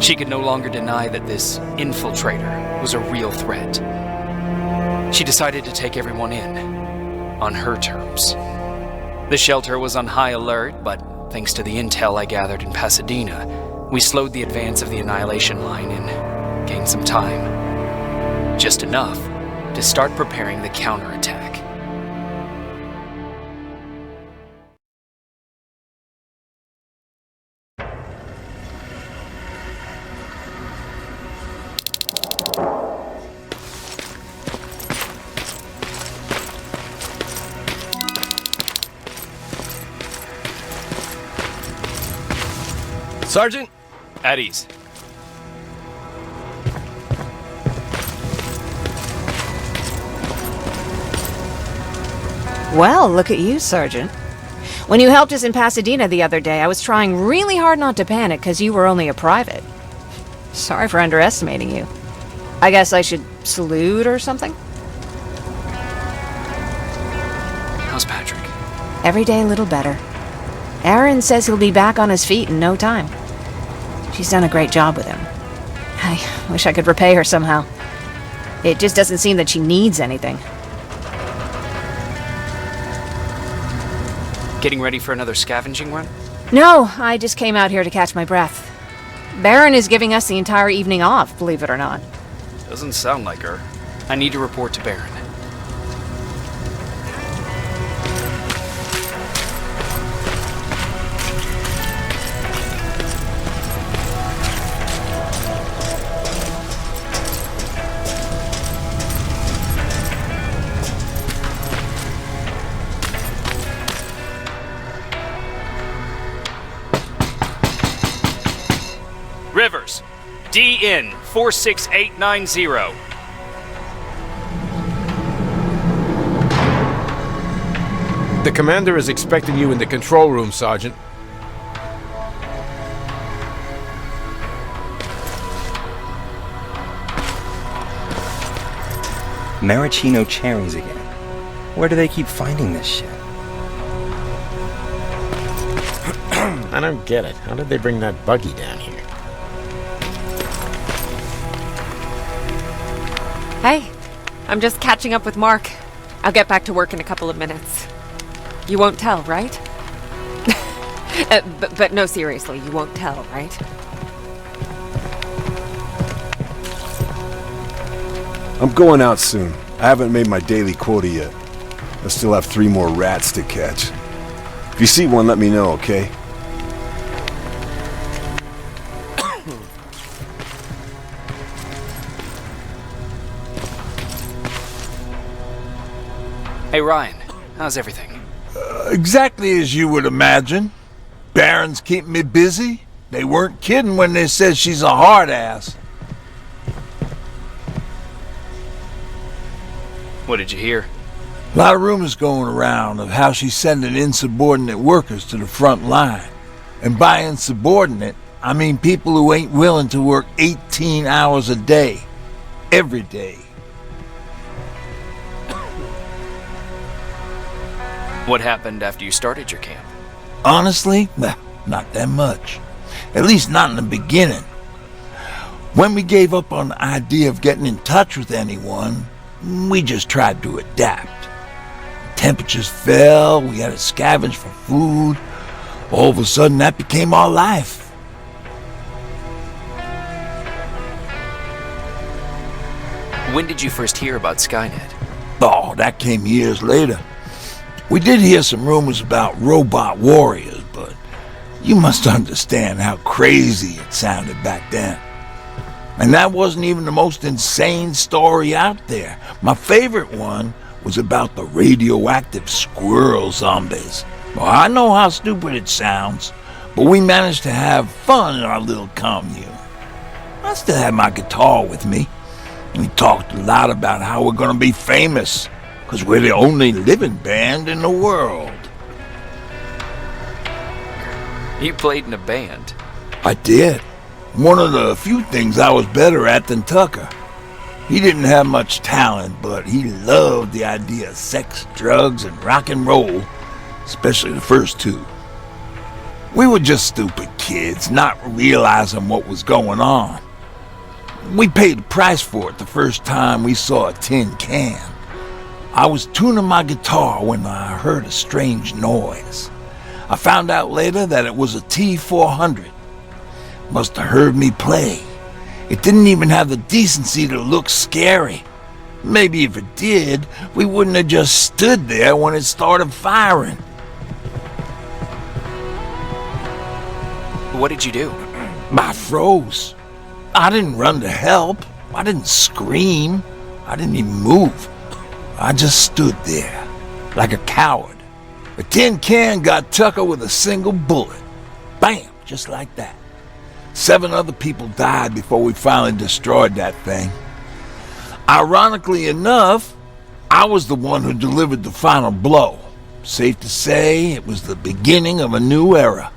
She could no longer deny that this infiltrator was a real threat. She decided to take everyone in, on her terms. The shelter was on high alert, but thanks to the intel I gathered in Pasadena, we slowed the advance of the Annihilation Line and gained some time. Just enough to start preparing the counterattack. Sergeant? At ease. Well, look at you, Sergeant. When you helped us in Pasadena the other day, I was trying really hard not to panic because you were only a private. Sorry for underestimating you. I guess I should salute or something? How's Patrick? Every day a little better. Aaron says he'll be back on his feet in no time. She's done a great job with him. I wish I could repay her somehow. It just doesn't seem that she needs anything. Getting ready for another scavenging run? No, I just came out here to catch my breath. Baron is giving us the entire evening off, believe it or not. Doesn't sound like her. I need to report to Baron. Rivers, DN 46890. The commander is expecting you in the control room, Sergeant. Maraschino cherries again. Where do they keep finding this shit? I don't get it. How did they bring that buggy down here? Hey, I'm just catching up with Mark. I'll get back to work in a couple of minutes. You won't tell, right? But no, seriously, you won't tell, right? I'm going out soon. I haven't made my daily quota yet. I still have 3 more rats to catch. If you see one, let me know, okay? Hey Ryan, how's everything? Exactly as you would imagine. Baron's keeping me busy. They weren't kidding when they said she's a hard ass. What did you hear? A lot of rumors going around of how she's sending insubordinate workers to the front line. And by insubordinate, I mean people who ain't willing to work 18 hours a day. Every day. What happened after you started your camp? Honestly, not that much. At least not in the beginning. When we gave up on the idea of getting in touch with anyone, we just tried to adapt. Temperatures fell, we had to scavenge for food. All of a sudden, that became our life. When did you first hear about Skynet? Oh, that came years later. We did hear some rumors about robot warriors, but you must understand how crazy it sounded back then. And that wasn't even the most insane story out there. My favorite one was about the radioactive squirrel zombies. Well, I know how stupid it sounds, but we managed to have fun in our little commune. I still had my guitar with me. We talked a lot about how we're gonna be famous, because we're the only living band in the world. You played in a band. I did. One of the few things I was better at than Tucker. He didn't have much talent, but he loved the idea of sex, drugs, and rock and roll, especially the first two. We were just stupid kids, not realizing what was going on. We paid the price for it the first time we saw a tin can. I was tuning my guitar when I heard a strange noise. I found out later that it was a T-400. Must have heard me play. It didn't even have the decency to look scary. Maybe if it did, we wouldn't have just stood there when it started firing. What did you do? I froze. I didn't run to help. I didn't scream. I didn't even move. I just stood there, like a coward. The tin can got Tucker with a single bullet. Bam! Just like that. 7 other people died before we finally destroyed that thing. Ironically enough, I was the one who delivered the final blow. Safe to say, it was the beginning of a new era.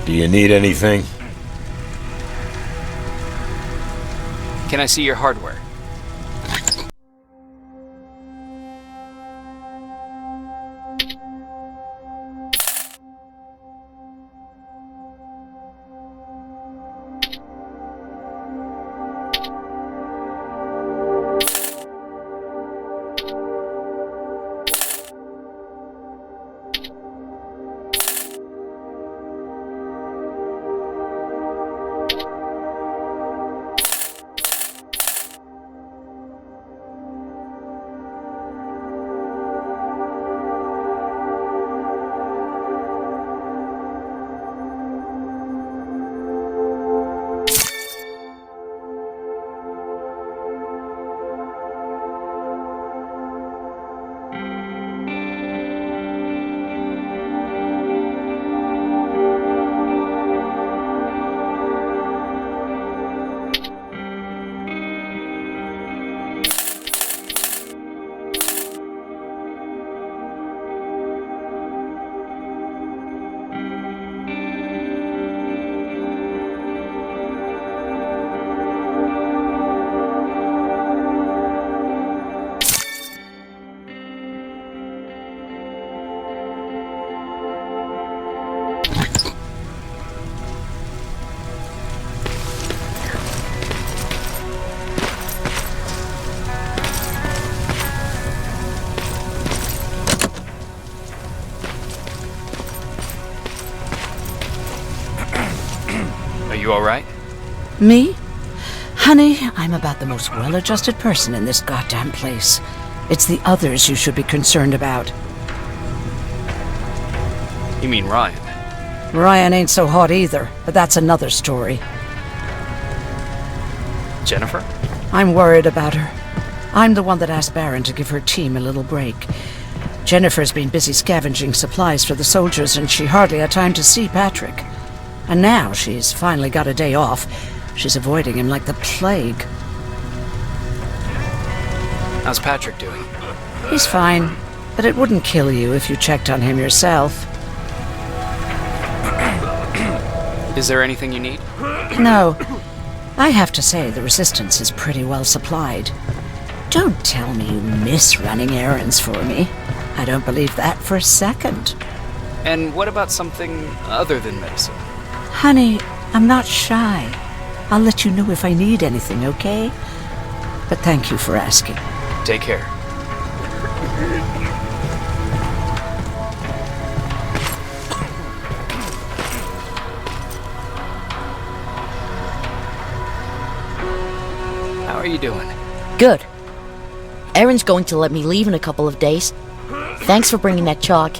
Do you need anything? Can I see your hardware? You alright? Me? Honey, I'm about the most well-adjusted person in this goddamn place. It's the others you should be concerned about. You mean Ryan? Ryan ain't so hot either, but that's another story. Jennifer? I'm worried about her. I'm the one that asked Baron to give her team a little break. Jennifer's been busy scavenging supplies for the soldiers, and she hardly had time to see Patrick. And now she's finally got a day off. She's avoiding him like the plague. How's Patrick doing? He's fine, but it wouldn't kill you if you checked on him yourself. Is there anything you need? No. I have to say the Resistance is pretty well supplied. Don't tell me you miss running errands for me. I don't believe that for a second. And what about something other than medicine? Honey, I'm not shy. I'll let you know if I need anything, okay? But thank you for asking. Take care. How are you doing? Good. Erin's going to let me leave in a couple of days. Thanks for bringing that chalk.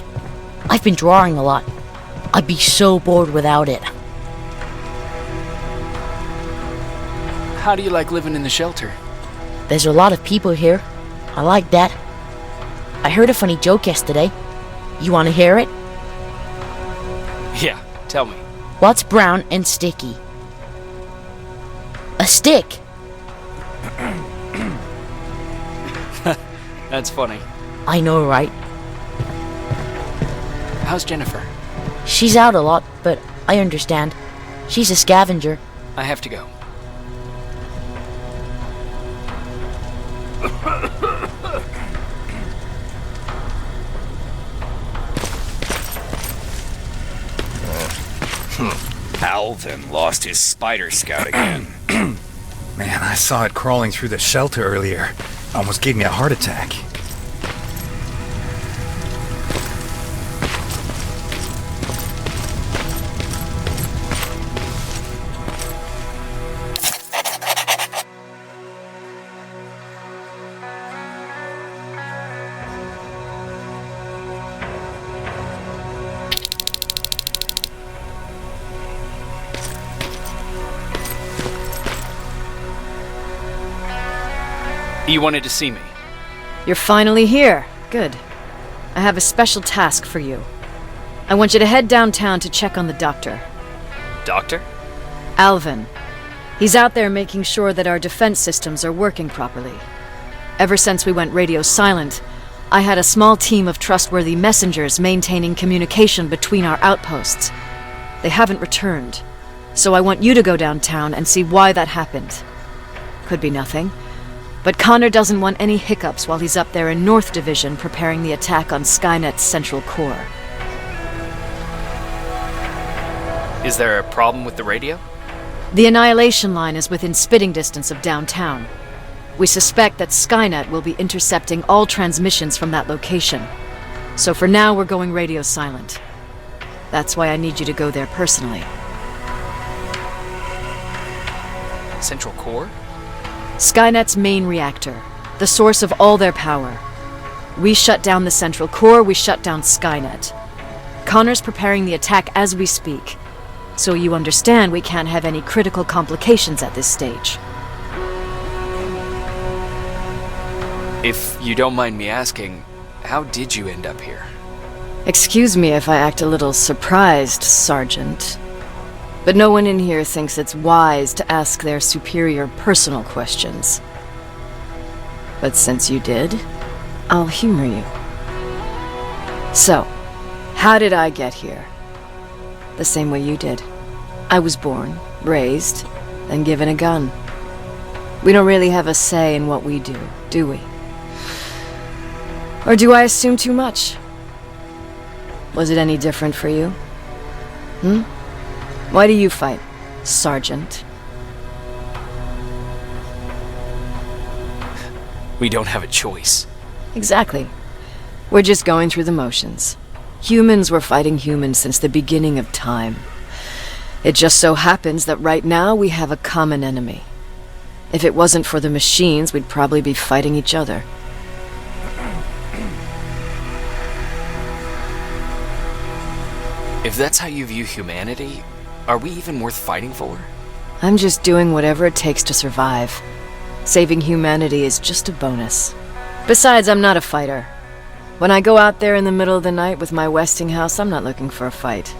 I've been drawing a lot. I'd be so bored without it. How do you like living in the shelter? There's a lot of people here. I like that. I heard a funny joke yesterday. You want to hear it? Yeah, tell me. What's brown and sticky? A stick. That's funny. I know, right? How's Jennifer? She's out a lot, but I understand. She's a scavenger. I have to go. Alvin lost his spider scout again. Man, I saw it crawling through the shelter earlier. Almost gave me a heart attack. You wanted to see me? You're finally here. Good. I have a special task for you. I want you to head downtown to check on the doctor. Doctor? Alvin. He's out there making sure that our defense systems are working properly. Ever since we went radio silent, I had a small team of trustworthy messengers maintaining communication between our outposts. They haven't returned, so I want you to go downtown and see why that happened. Could be nothing. But Connor doesn't want any hiccups while he's up there in North Division preparing the attack on Skynet's central core. Is there a problem with the radio? The Annihilation line is within spitting distance of downtown. We suspect that Skynet will be intercepting all transmissions from that location. So for now, we're going radio silent. That's why I need you to go there personally. Central core? Skynet's main reactor, the source of all their power. We shut down the central core, we shut down Skynet. Connor's preparing the attack as we speak, so you understand we can't have any critical complications at this stage. If you don't mind me asking, how did you end up here? Excuse me if I act a little surprised, Sergeant. But no one in here thinks it's wise to ask their superior personal questions. But since you did, I'll humor you. So, how did I get here? The same way you did. I was born, raised, and given a gun. We don't really have a say in what we do we? Or do I assume too much? Was it any different for you? Why do you fight, Sergeant? We don't have a choice. Exactly. We're just going through the motions. Humans were fighting humans since the beginning of time. It just so happens that right now we have a common enemy. If it wasn't for the machines, we'd probably be fighting each other. If that's how you view humanity, are we even worth fighting for? I'm just doing whatever it takes to survive. Saving humanity is just a bonus. Besides, I'm not a fighter. When I go out there in the middle of the night with my Westinghouse, I'm not looking for a fight.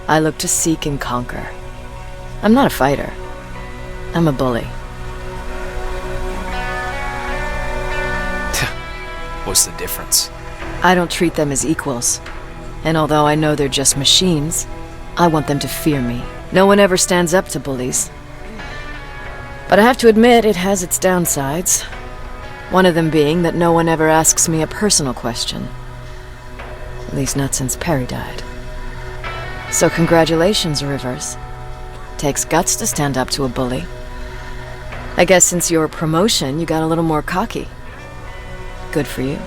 I look to seek and conquer. I'm not a fighter. I'm a bully. What's the difference? I don't treat them as equals. And although I know they're just machines, I want them to fear me. No one ever stands up to bullies. But I have to admit, it has its downsides. One of them being that no one ever asks me a personal question. At least not since Perry died. So congratulations, Rivers. Takes guts to stand up to a bully. I guess since your promotion, you got a little more cocky. Good for you.